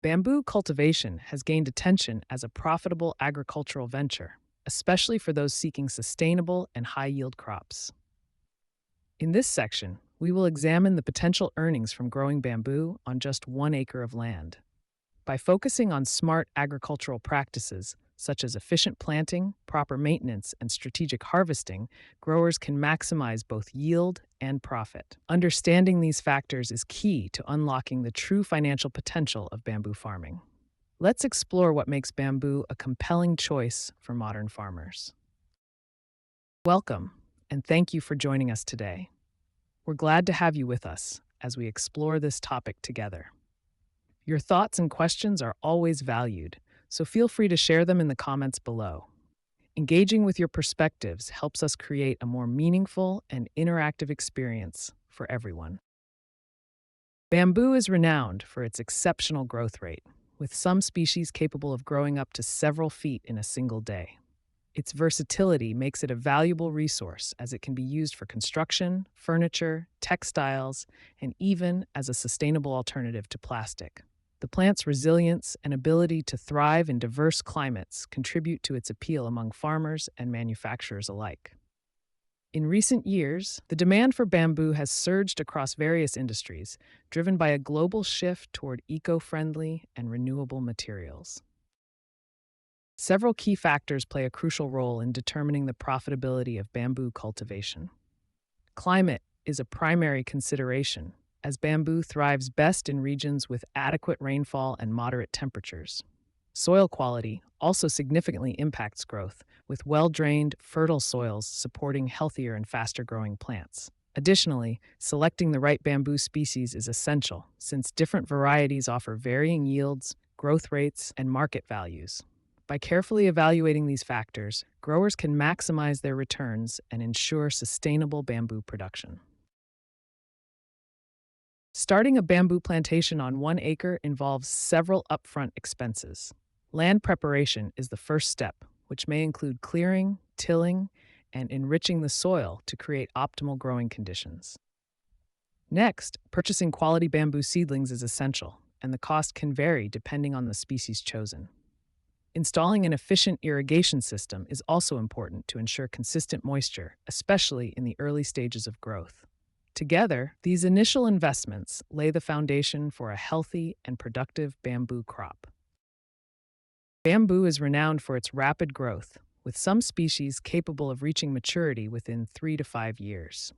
Bamboo cultivation has gained attention as a profitable agricultural venture, especially for those seeking sustainable and high yield crops. In this section, we will examine the potential earnings from growing bamboo on just 1 acre of land. By focusing on smart agricultural practices, such as efficient planting, proper maintenance, and strategic harvesting, growers can maximize both yield and profit. Understanding these factors is key to unlocking the true financial potential of bamboo farming. Let's explore what makes bamboo a compelling choice for modern farmers. Welcome, and thank you for joining us today. We're glad to have you with us as we explore this topic together. Your thoughts and questions are always valued, so feel free to share them in the comments below. Engaging with your perspectives helps us create a more meaningful and interactive experience for everyone. Bamboo is renowned for its exceptional growth rate, with some species capable of growing up to several feet in a single day. Its versatility makes it a valuable resource as it can be used for construction, furniture, textiles, and even as a sustainable alternative to plastic. The plant's resilience and ability to thrive in diverse climates contribute to its appeal among farmers and manufacturers alike. In recent years, the demand for bamboo has surged across various industries, driven by a global shift toward eco-friendly and renewable materials. Several key factors play a crucial role in determining the profitability of bamboo cultivation. Climate is a primary consideration, as bamboo thrives best in regions with adequate rainfall and moderate temperatures. Soil quality also significantly impacts growth, with well-drained, fertile soils supporting healthier and faster-growing plants. Additionally, selecting the right bamboo species is essential, since different varieties offer varying yields, growth rates, and market values. By carefully evaluating these factors, growers can maximize their returns and ensure sustainable bamboo production. Starting a bamboo plantation on 1 acre involves several upfront expenses. Land preparation is the first step, which may include clearing, tilling, and enriching the soil to create optimal growing conditions. Next, purchasing quality bamboo seedlings is essential, and the cost can vary depending on the species chosen. Installing an efficient irrigation system is also important to ensure consistent moisture, especially in the early stages of growth. Together, these initial investments lay the foundation for a healthy and productive bamboo crop. Bamboo is renowned for its rapid growth, with some species capable of reaching maturity within 3 to 5 years.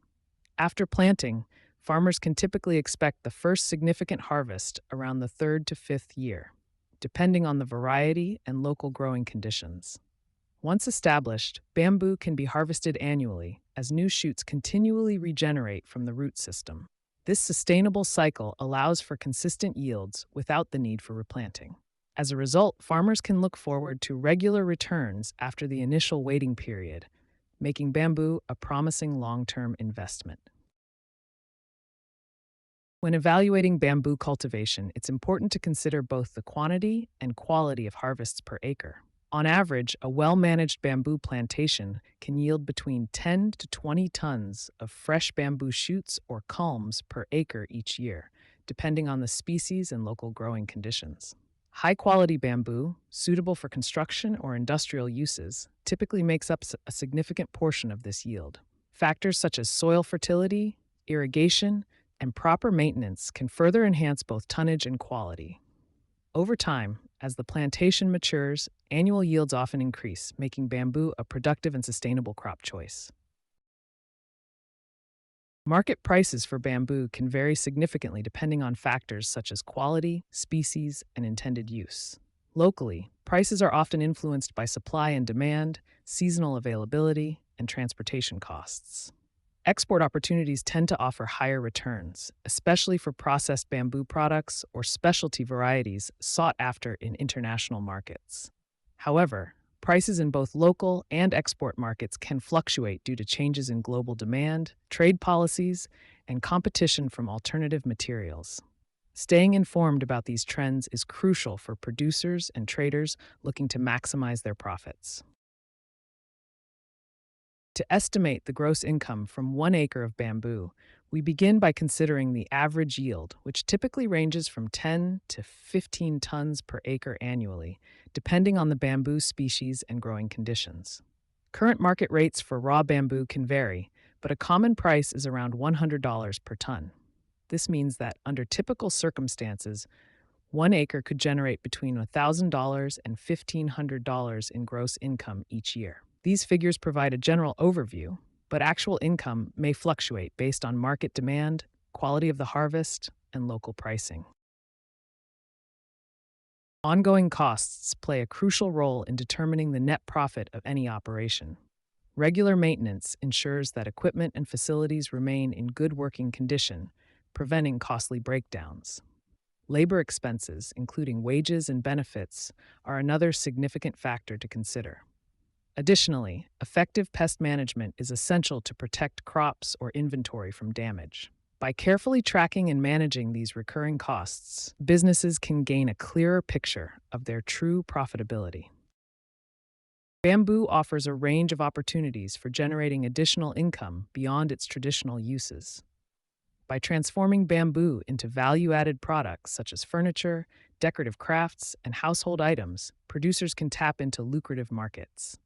After planting, farmers can typically expect the first significant harvest around the 3rd to 5th year, depending on the variety and local growing conditions. Once established, bamboo can be harvested annually as new shoots continually regenerate from the root system. This sustainable cycle allows for consistent yields without the need for replanting. As a result, farmers can look forward to regular returns after the initial waiting period, making bamboo a promising long-term investment. When evaluating bamboo cultivation, it's important to consider both the quantity and quality of harvests per acre. On average, a well-managed bamboo plantation can yield between 10 to 20 tons of fresh bamboo shoots or culms per acre each year, depending on the species and local growing conditions. High-quality bamboo, suitable for construction or industrial uses, typically makes up a significant portion of this yield. Factors such as soil fertility, irrigation, and proper maintenance can further enhance both tonnage and quality. Over time, as the plantation matures, annual yields often increase, making bamboo a productive and sustainable crop choice. Market prices for bamboo can vary significantly depending on factors such as quality, species, and intended use. Locally, prices are often influenced by supply and demand, seasonal availability, and transportation costs. Export opportunities tend to offer higher returns, especially for processed bamboo products or specialty varieties sought after in international markets. However, prices in both local and export markets can fluctuate due to changes in global demand, trade policies, and competition from alternative materials. Staying informed about these trends is crucial for producers and traders looking to maximize their profits. To estimate the gross income from 1 acre of bamboo, We begin by considering the average yield, which typically ranges from 10 to 15 tons per acre annually, depending on the bamboo species and growing conditions. Current market rates for raw bamboo can vary, but a common price is around $100 per ton. This means that, under typical circumstances, 1 acre could generate between $1,000 and $1,500 in gross income each year. These figures provide a general overview, but actual income may fluctuate based on market demand, quality of the harvest, and local pricing. Ongoing costs play a crucial role in determining the net profit of any operation. Regular maintenance ensures that equipment and facilities remain in good working condition, preventing costly breakdowns. Labor expenses, including wages and benefits, are another significant factor to consider. Additionally, effective pest management is essential to protect crops or inventory from damage. By carefully tracking and managing these recurring costs, businesses can gain a clearer picture of their true profitability. Bamboo offers a range of opportunities for generating additional income beyond its traditional uses. By transforming bamboo into value-added products such as furniture, decorative crafts, and household items, producers can tap into lucrative markets.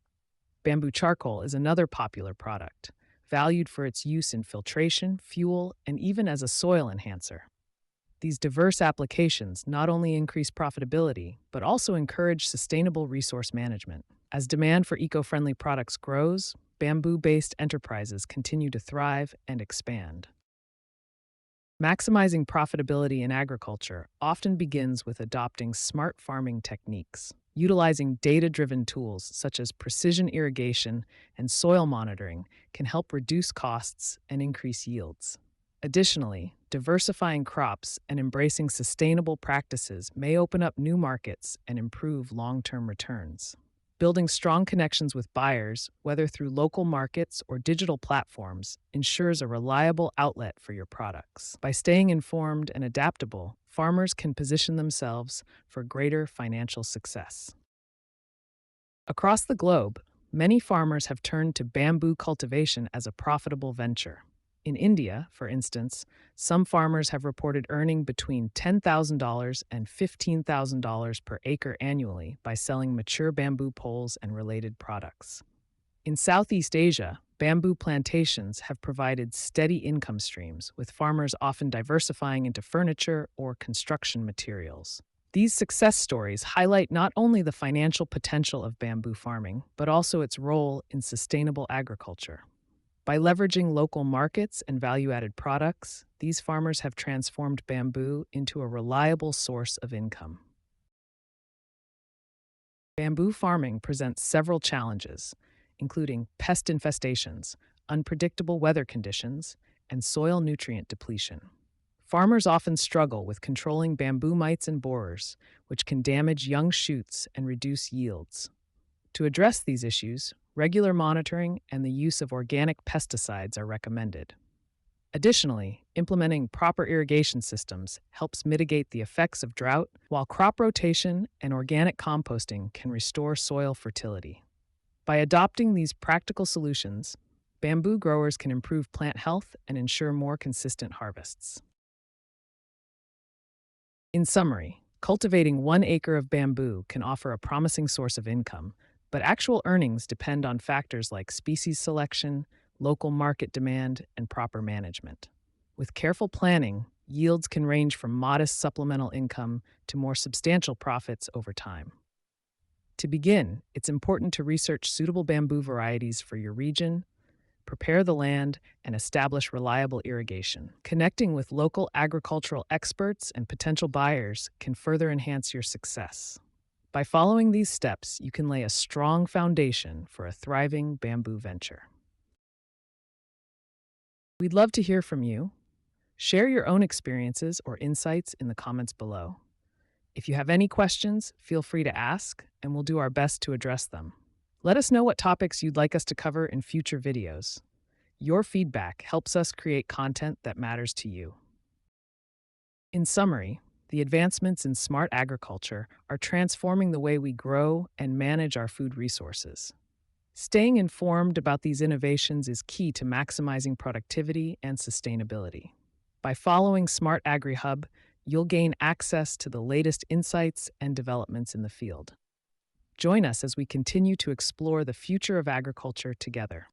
Bamboo charcoal is another popular product, valued for its use in filtration, fuel, and even as a soil enhancer. These diverse applications not only increase profitability, but also encourage sustainable resource management. As demand for eco-friendly products grows, bamboo-based enterprises continue to thrive and expand. Maximizing profitability in agriculture often begins with adopting smart farming techniques. Utilizing data-driven tools such as precision irrigation and soil monitoring can help reduce costs and increase yields. Additionally, diversifying crops and embracing sustainable practices may open up new markets and improve long-term returns. Building strong connections with buyers, whether through local markets or digital platforms, ensures a reliable outlet for your products. By staying informed and adaptable, farmers can position themselves for greater financial success. Across the globe, many farmers have turned to bamboo cultivation as a profitable venture. In India, for instance, some farmers have reported earning between $10,000 and $15,000 per acre annually by selling mature bamboo poles and related products. In Southeast Asia, bamboo plantations have provided steady income streams, with farmers often diversifying into furniture or construction materials. These success stories highlight not only the financial potential of bamboo farming, but also its role in sustainable agriculture. By leveraging local markets and value-added products, these farmers have transformed bamboo into a reliable source of income. Bamboo farming presents several challenges, including pest infestations, unpredictable weather conditions, and soil nutrient depletion. Farmers often struggle with controlling bamboo mites and borers, which can damage young shoots and reduce yields. To address these issues, regular monitoring and the use of organic pesticides are recommended. Additionally, implementing proper irrigation systems helps mitigate the effects of drought, while crop rotation and organic composting can restore soil fertility. By adopting these practical solutions, bamboo growers can improve plant health and ensure more consistent harvests. In summary, cultivating 1 acre of bamboo can offer a promising source of income, but actual earnings depend on factors like species selection, local market demand, and proper management. With careful planning, yields can range from modest supplemental income to more substantial profits over time. To begin, it's important to research suitable bamboo varieties for your region, prepare the land, and establish reliable irrigation. Connecting with local agricultural experts and potential buyers can further enhance your success. By following these steps, you can lay a strong foundation for a thriving bamboo venture. We'd love to hear from you. Share your own experiences or insights in the comments below. If you have any questions, feel free to ask, and we'll do our best to address them. Let us know what topics you'd like us to cover in future videos. Your feedback helps us create content that matters to you. In summary, the advancements in smart agriculture are transforming the way we grow and manage our food resources. Staying informed about these innovations is key to maximizing productivity and sustainability. By following Smart Agri Hub, you'll gain access to the latest insights and developments in the field. Join us as we continue to explore the future of agriculture together.